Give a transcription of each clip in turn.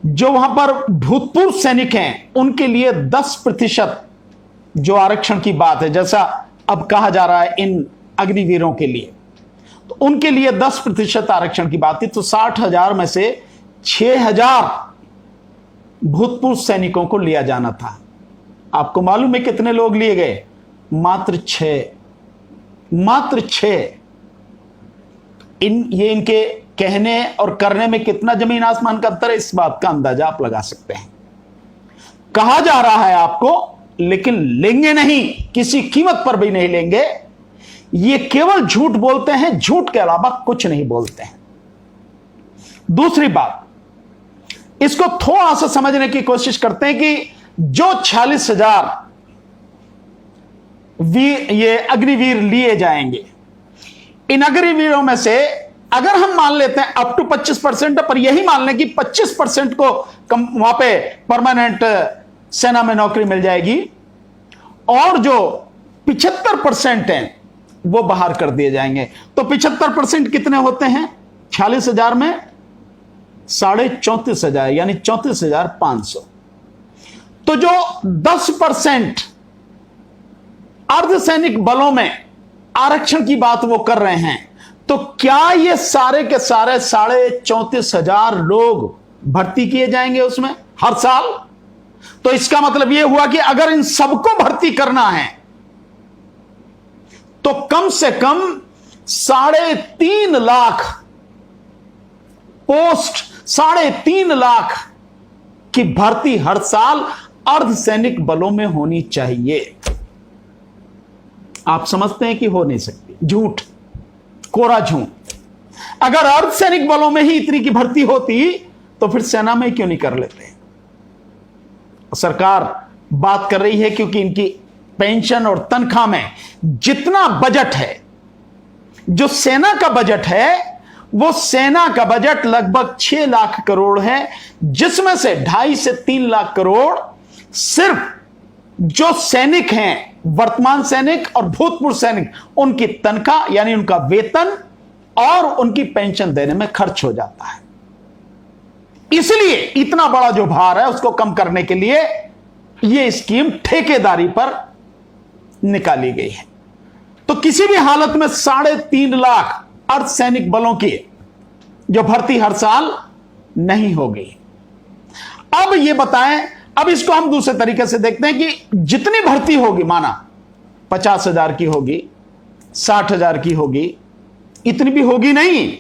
जो वहां पर भूतपूर्व सैनिक हैं उनके लिए 10% जो आरक्षण की बात है, जैसा अब कहा जा रहा है इन अग्निवीरों के लिए, तो उनके लिए 10% आरक्षण की बात थी। तो 60,000 में से 6,000 भूतपूर्व सैनिकों को लिया जाना था। आपको मालूम है कितने लोग लिए गए? मात्र 6। ये इनके कहने और करने में कितना जमीन आसमान का अंतर है, इस बात का अंदाजा आप लगा सकते हैं। कहा जा रहा है आपको, लेकिन लेंगे नहीं, किसी कीमत पर भी नहीं लेंगे। ये केवल झूठ बोलते हैं, झूठ के अलावा कुछ नहीं बोलते हैं। दूसरी बात, इसको थोड़ा सा समझने की कोशिश करते हैं कि जो 46,000 ये अग्निवीर लिए जाएंगे, इन अग्निवीरों में से अगर हम मान लेते हैं अप टू 25%, पर यही मान लें कि 25% को वहां पे परमानेंट सेना में नौकरी मिल जाएगी, और जो 75% हैं वो बाहर कर दिए जाएंगे। तो 75% कितने होते हैं? 46,000 में 34,500 यानी 34,500। तो जो 10% अर्धसैनिक बलों में आरक्षण की बात वो कर रहे हैं, तो क्या ये सारे के सारे 34,500 लोग भर्ती किए जाएंगे उसमें हर साल? तो इसका मतलब यह हुआ कि अगर इन सबको भर्ती करना है तो कम से कम 3.5 लाख पोस्ट, 3.5 लाख की भर्ती हर साल अर्धसैनिक बलों में होनी चाहिए। आप समझते हैं कि हो नहीं सकती? झूठ, कोरा झूठ। अगर अर्धसैनिक बलों में ही इतनी की भर्ती होती तो फिर सेना में क्यों नहीं कर लेते? सरकार बात कर रही है क्योंकि इनकी पेंशन और तनख्वाह में जितना बजट है, जो सेना का बजट है, वो सेना का बजट लगभग 6 लाख करोड़ है, जिसमें से 2.5 से 3 लाख करोड़ सिर्फ जो सैनिक हैं, वर्तमान सैनिक और भूतपूर्व सैनिक, उनकी तनख्वाह यानी उनका वेतन और उनकी पेंशन देने में खर्च हो जाता है। इसलिए इतना बड़ा जो भार है उसको कम करने के लिए यह स्कीम ठेकेदारी पर निकाली गई है। तो किसी भी हालत में 3.5 लाख अर्धसैनिक बलों की जो भर्ती हर साल नहीं होगी। अब यह बताएं, अब इसको हम दूसरे तरीके से देखते हैं कि जितनी भर्ती होगी, माना 50,000 की होगी, 60,000 की होगी, इतनी भी होगी नहीं,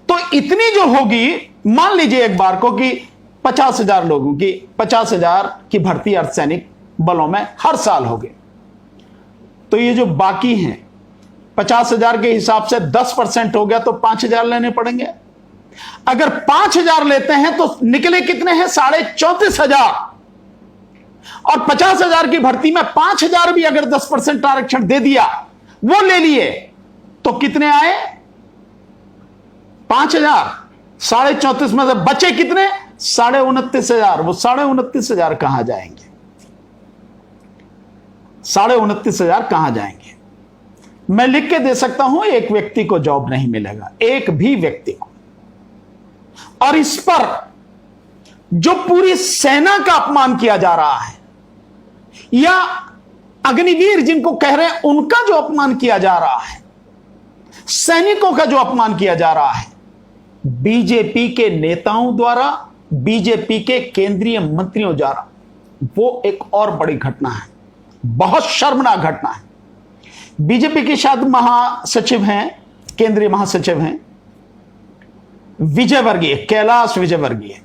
तो इतनी जो होगी, मान लीजिए एक बार को कि 50,000 लोगों की, 50,000 की भर्ती अर्धसैनिक बलों में हर साल होगी, तो ये जो बाकी हैं 50,000 के हिसाब से 10% हो गया तो 5,000 लेने पड़ेंगे। अगर 5,000 लेते हैं तो निकले कितने हैं? 34,500। और 50,000 की भर्ती में 5,000 भी अगर 10% आरक्षण दे दिया, वो ले लिए, तो कितने आए? 5,000। 34,500 में से बचे कितने? 29,500। वो 29,500 कहां जाएंगे? 29,500 कहां जाएंगे? मैं लिख के दे सकता हूं, एक व्यक्ति को जॉब नहीं मिलेगा, एक भी व्यक्ति को। और इस पर जो पूरी सेना का अपमान किया जा रहा है, या अग्निवीर जिनको कह रहे हैं उनका जो अपमान किया जा रहा है, सैनिकों का जो अपमान किया जा रहा है, बीजेपी के नेताओं द्वारा, बीजेपी के केंद्रीय मंत्रियों द्वारा, वो एक और बड़ी घटना है, बहुत शर्मनाक घटना है। बीजेपी के शायद महासचिव हैं, केंद्रीय महासचिव हैं विजयवर्गीय, कैलाश विजयवर्गीय।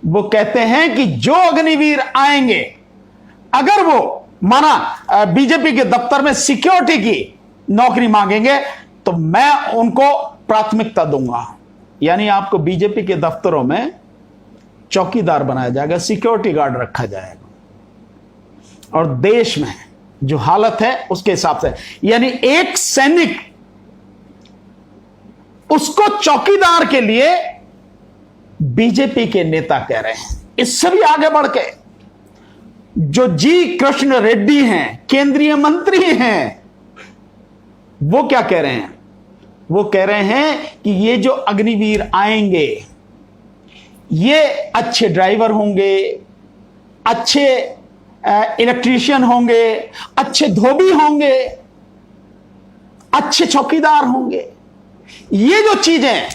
वो कहते हैं कि जो अग्निवीर आएंगे, अगर वो माना बीजेपी के दफ्तर में सिक्योरिटी की नौकरी मांगेंगे तो मैं उनको प्राथमिकता दूंगा। यानी आपको बीजेपी के दफ्तरों में चौकीदार बनाया जाएगा, सिक्योरिटी गार्ड रखा जाएगा। और देश में जो हालत है उसके हिसाब से, यानी एक सैनिक, उसको चौकीदार के लिए बीजेपी के नेता कह रहे हैं। इससे भी आगे बढ़ के जो जी कृष्ण रेड्डी हैं, केंद्रीय मंत्री हैं, वो क्या कह रहे हैं? वो कह रहे हैं कि ये जो अग्निवीर आएंगे, ये अच्छे ड्राइवर होंगे, अच्छे इलेक्ट्रीशियन होंगे, अच्छे धोबी होंगे, अच्छे चौकीदार होंगे। ये जो चीजें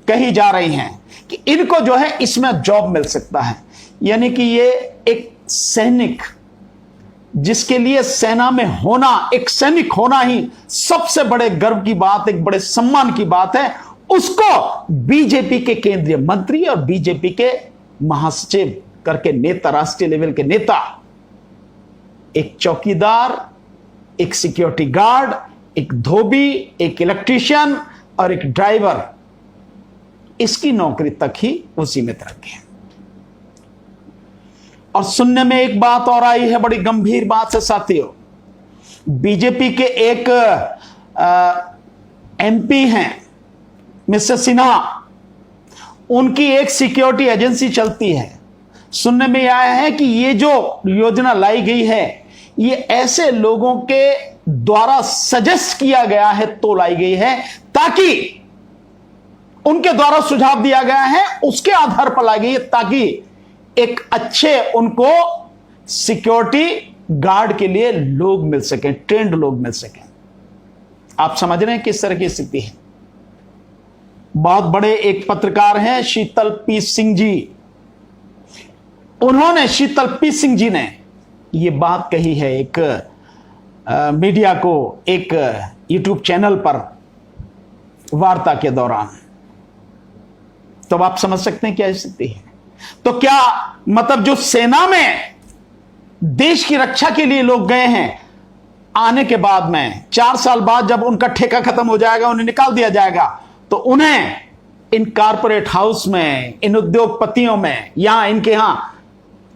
कही जा रही हैं कि इनको जो है इसमें जॉब मिल सकता है, यानी कि ये एक सैनिक, जिसके लिए सेना में होना, एक सैनिक होना ही सबसे बड़े गर्व की बात, एक बड़े सम्मान की बात है, उसको बीजेपी के केंद्रीय मंत्री और बीजेपी के महासचिव करके नेता, राष्ट्रीय लेवल के नेता, एक चौकीदार, एक सिक्योरिटी गार्ड, एक धोबी, एक इलेक्ट्रीशियन और एक ड्राइवर, इसकी नौकरी तक ही वो सीमित रखे। और सुनने में एक बात और आई है, बड़ी गंभीर बात से साथियों, बीजेपी के एक एमपी हैं मिस्टर सिन्हा, उनकी एक सिक्योरिटी एजेंसी चलती है। सुनने में आया है कि ये जो योजना लाई गई है, ये ऐसे लोगों के द्वारा सजेस्ट किया गया है तो लाई गई है, ताकि उनके द्वारा सुझाव दिया गया है, उसके आधार पर लाई गई है, ताकि एक अच्छे उनको सिक्योरिटी गार्ड के लिए लोग मिल सकें, ट्रेंड लोग मिल सकें। आप समझ रहे हैं किस तरह की स्थिति है। बहुत बड़े एक पत्रकार हैं शीतल पी सिंह जी, उन्होंने, शीतल पी सिंह जी ने यह बात कही है एक मीडिया को, एक यूट्यूब चैनल पर वार्ता के दौरान। तो आप समझ सकते हैं क्या स्थिति है। तो क्या मतलब जो सेना में देश की रक्षा के लिए लोग गए हैं, आने के बाद में 4 साल बाद जब उनका ठेका खत्म हो जाएगा, उन्हें निकाल दिया जाएगा, तो उन्हें इन कारपोरेट हाउस में, इन उद्योगपतियों में, यहां इनके यहां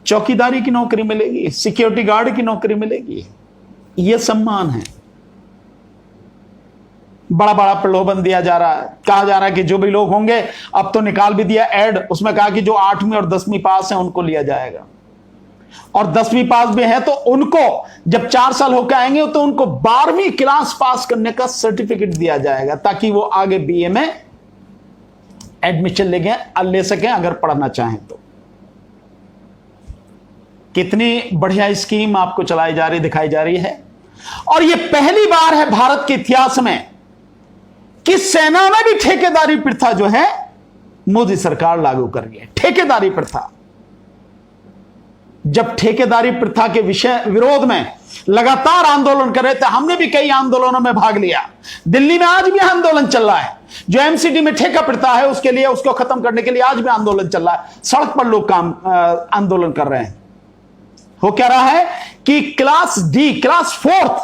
चौकीदारी की नौकरी मिलेगी, सिक्योरिटी गार्ड की नौकरी मिलेगी। यह सम्मान है। बड़ा बड़ा प्रलोभन दिया जा रहा है, कहा जा रहा है कि जो भी लोग होंगे, अब तो निकाल भी दिया ऐड, उसमें कहा कि जो 8वीं और 10वीं पास हैं उनको लिया जाएगा, और 10वीं पास भी है तो उनको जब 4 साल होकर आएंगे तो उनको 12वीं क्लास पास करने का सर्टिफिकेट दिया जाएगा, ताकि वो आगे बीए में एडमिशन ले सकें अगर पढ़ना चाहें तो। कितनी बढ़िया स्कीम आपको चलाई जा रही, दिखाई जा रही है। और यह पहली बार है भारत के इतिहास में कि सेना में भी ठेकेदारी प्रथा जो है मोदी सरकार लागू कर रही है। ठेकेदारी प्रथा, जब ठेकेदारी प्रथा के विरोध में लगातार आंदोलन कर रहे थे, हमने भी कई आंदोलनों में भाग लिया। दिल्ली में आज भी आंदोलन चल रहा है, जो एमसीडी में ठेका प्रथा है उसके लिए, उसको खत्म करने के लिए आज भी आंदोलन चल रहा है। सड़क पर लोग आंदोलन कर रहे हैं। हो क्या रहा है कि क्लास 4th